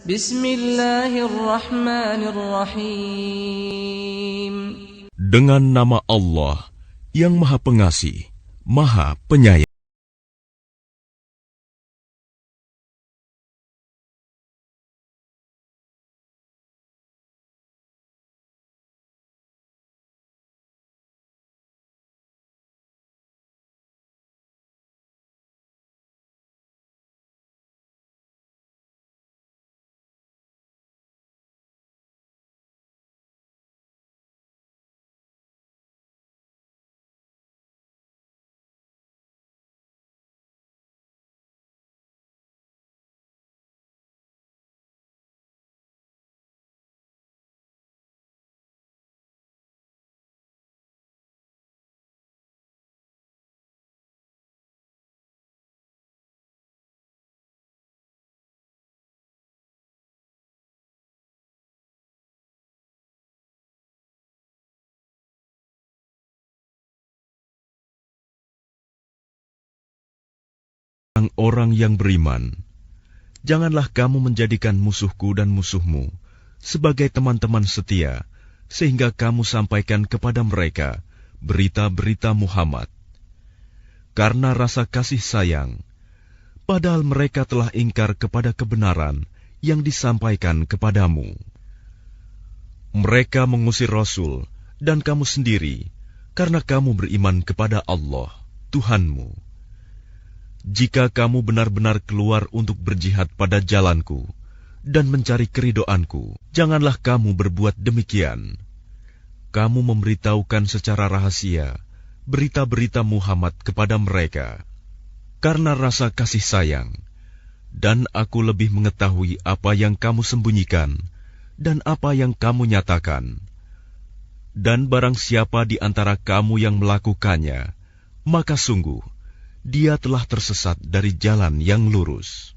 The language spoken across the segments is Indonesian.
Bismillahirrahmanirrahim. Dengan nama Allah yang Maha Pengasih, Maha Penyayang. Orang yang beriman, janganlah kamu menjadikan musuhku dan musuhmu sebagai teman-teman setia, sehingga kamu sampaikan kepada mereka berita-berita Muhammad. Karena rasa kasih sayang, padahal mereka telah ingkar kepada kebenaran yang disampaikan kepadamu. Mereka mengusir Rasul dan kamu sendiri, karena kamu beriman kepada Allah, Tuhanmu. Jika kamu benar-benar keluar untuk berjihad pada jalanku dan mencari keridoanku, janganlah kamu berbuat demikian. Kamu memberitahukan secara rahasia berita-berita Muhammad kepada mereka karena rasa kasih sayang, dan aku lebih mengetahui apa yang kamu sembunyikan dan apa yang kamu nyatakan. Dan barang siapa di antara kamu yang melakukannya, maka sungguh dia telah tersesat dari jalan yang lurus.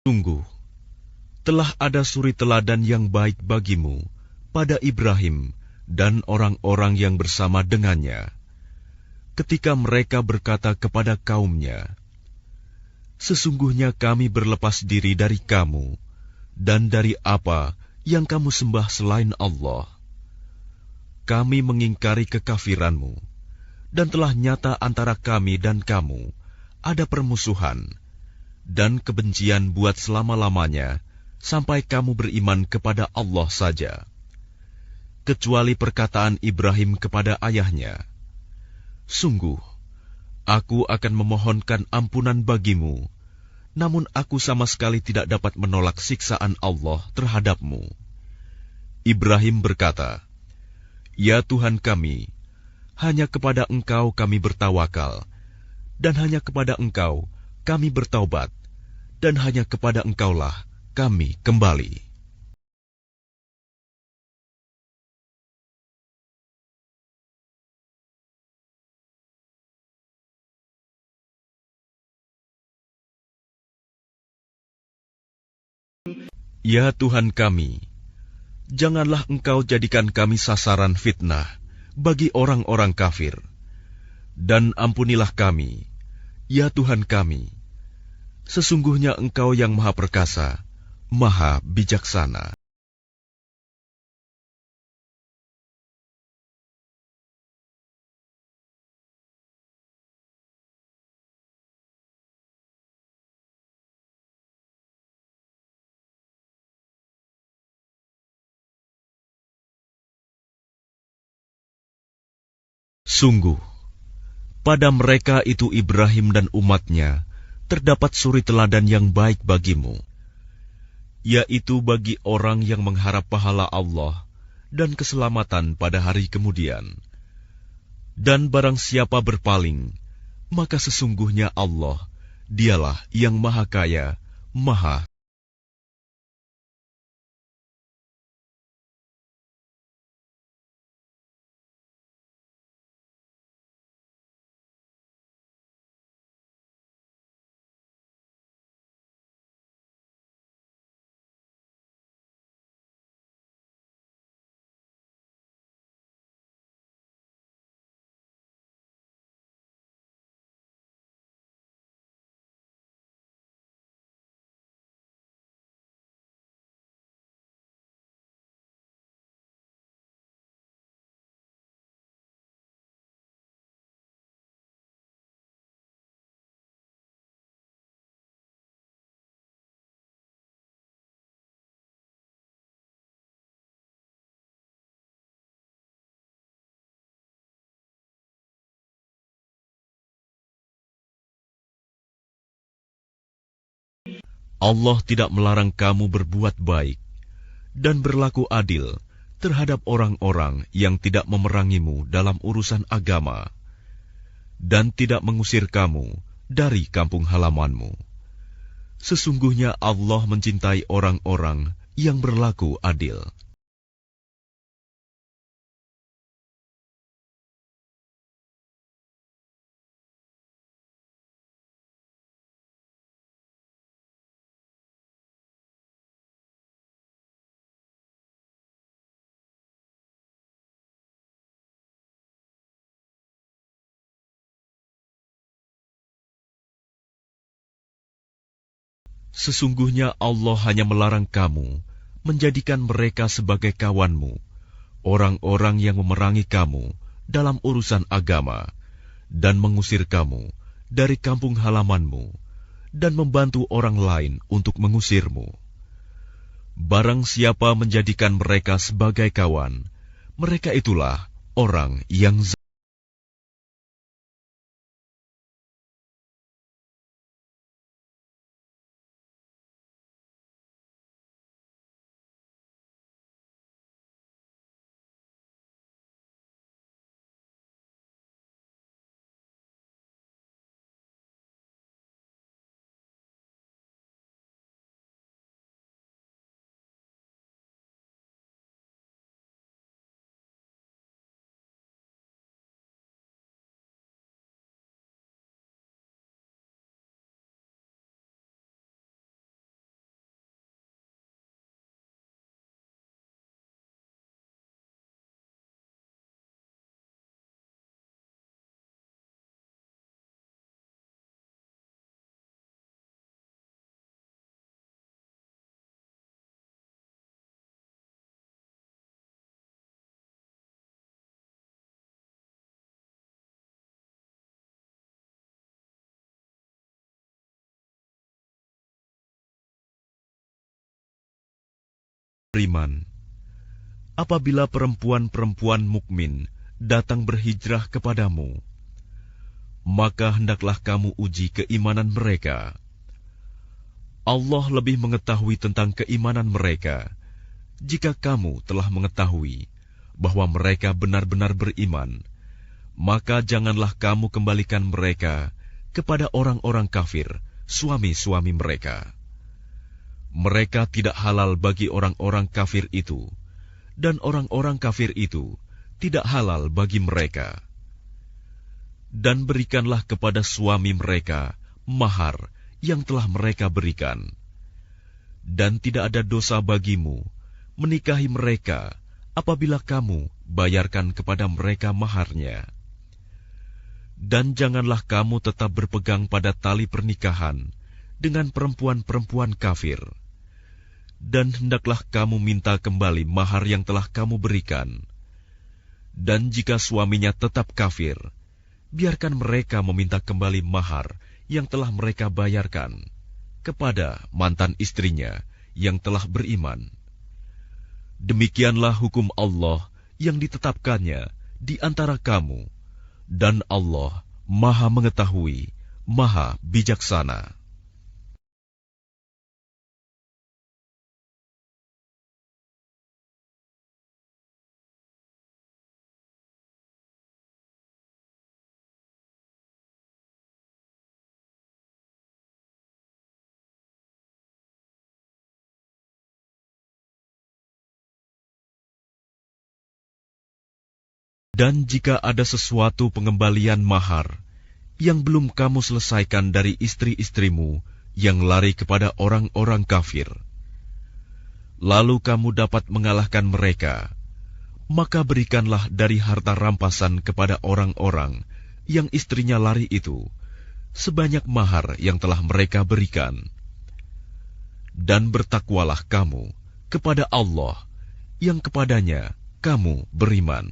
Sungguh, telah ada suri teladan yang baik bagimu pada Ibrahim dan orang-orang yang bersama dengannya, ketika mereka berkata kepada kaumnya, "Sesungguhnya kami berlepas diri dari kamu dan dari apa yang kamu sembah selain Allah. Kami mengingkari kekafiranmu, dan telah nyata antara kami dan kamu ada permusuhan dan kebencian buat selama-lamanya, sampai kamu beriman kepada Allah saja, kecuali perkataan Ibrahim kepada ayahnya, 'Sungguh, aku akan memohonkan ampunan bagimu namun aku sama sekali tidak dapat menolak siksaan Allah terhadapmu. Ibrahim berkata, "Ya Tuhan kami, hanya kepada Engkau kami bertawakal, dan hanya kepada Engkau kami bertaubat, dan hanya kepada Engkaulah kami kembali." Ya Tuhan kami, janganlah Engkau jadikan kami sasaran fitnah bagi orang-orang kafir, dan ampunilah kami, ya Tuhan kami. Sesungguhnya Engkau yang Maha Perkasa, Maha Bijaksana. Sungguh, pada mereka itu Ibrahim dan umatnya terdapat suri teladan yang baik bagimu, yaitu bagi orang yang mengharap pahala Allah dan keselamatan pada hari kemudian. Dan barang siapa berpaling, maka sesungguhnya Allah, Dialah yang Maha Kaya, Maha. Allah tidak melarang kamu berbuat baik dan berlaku adil terhadap orang-orang yang tidak memerangimu dalam urusan agama dan tidak mengusir kamu dari kampung halamanmu. Sesungguhnya Allah mencintai orang-orang yang berlaku adil. Sesungguhnya Allah hanya melarang kamu menjadikan mereka sebagai kawanmu, orang-orang yang memerangi kamu dalam urusan agama, dan mengusir kamu dari kampung halamanmu, dan membantu orang lain untuk mengusirmu. Barang siapa menjadikan mereka sebagai kawan, mereka itulah orang yang beriman. Apabila perempuan-perempuan mukmin datang berhijrah kepadamu, maka hendaklah kamu uji keimanan mereka. Allah lebih mengetahui tentang keimanan mereka. Jika kamu telah mengetahui bahwa mereka benar-benar beriman, maka janganlah kamu kembalikan mereka kepada orang-orang kafir, suami-suami mereka. Mereka tidak halal bagi orang-orang kafir itu, dan orang-orang kafir itu tidak halal bagi mereka. Dan berikanlah kepada suami mereka mahar yang telah mereka berikan. Dan tidak ada dosa bagimu menikahi mereka apabila kamu bayarkan kepada mereka maharnya. Dan janganlah kamu tetap berpegang pada tali pernikahan dengan perempuan-perempuan kafir. Dan hendaklah kamu minta kembali mahar yang telah kamu berikan. Dan jika suaminya tetap kafir, biarkan mereka meminta kembali mahar yang telah mereka bayarkan kepada mantan istrinya yang telah beriman. Demikianlah hukum Allah yang ditetapkannya di antara kamu, dan Allah Maha Mengetahui, Maha Bijaksana. Dan jika ada sesuatu pengembalian mahar yang belum kamu selesaikan dari istri-istrimu yang lari kepada orang-orang kafir, lalu kamu dapat mengalahkan mereka, maka berikanlah dari harta rampasan kepada orang-orang yang istrinya lari itu sebanyak mahar yang telah mereka berikan. Dan bertakwalah kamu kepada Allah yang kepadanya kamu beriman.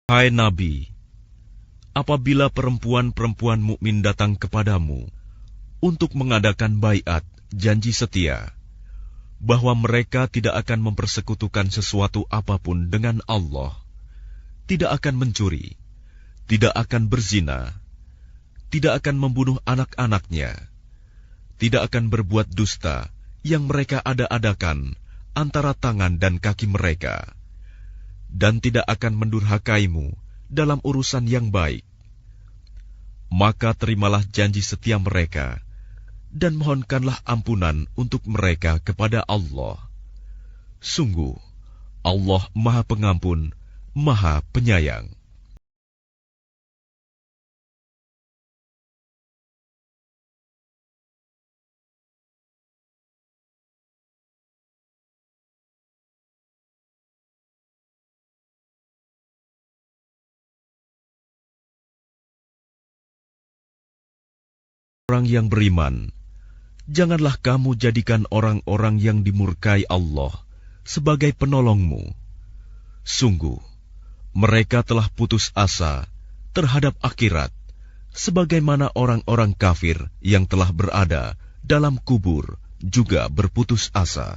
Hai Nabi, apabila perempuan-perempuan mukmin datang kepadamu untuk mengadakan baiat, janji setia, bahwa mereka tidak akan mempersekutukan sesuatu apapun dengan Allah, tidak akan mencuri, tidak akan berzina, tidak akan membunuh anak-anaknya, tidak akan berbuat dusta yang mereka ada-adakan antara tangan dan kaki mereka, dan tidak akan mendurhakaimu dalam urusan yang baik, maka terimalah janji setia mereka, dan mohonkanlah ampunan untuk mereka kepada Allah. Sungguh, Allah Maha Pengampun, Maha Penyayang. Orang yang beriman, janganlah kamu jadikan orang-orang yang dimurkai Allah sebagai penolongmu. Sungguh, mereka telah putus asa terhadap akhirat, sebagaimana orang-orang kafir yang telah berada dalam kubur juga berputus asa.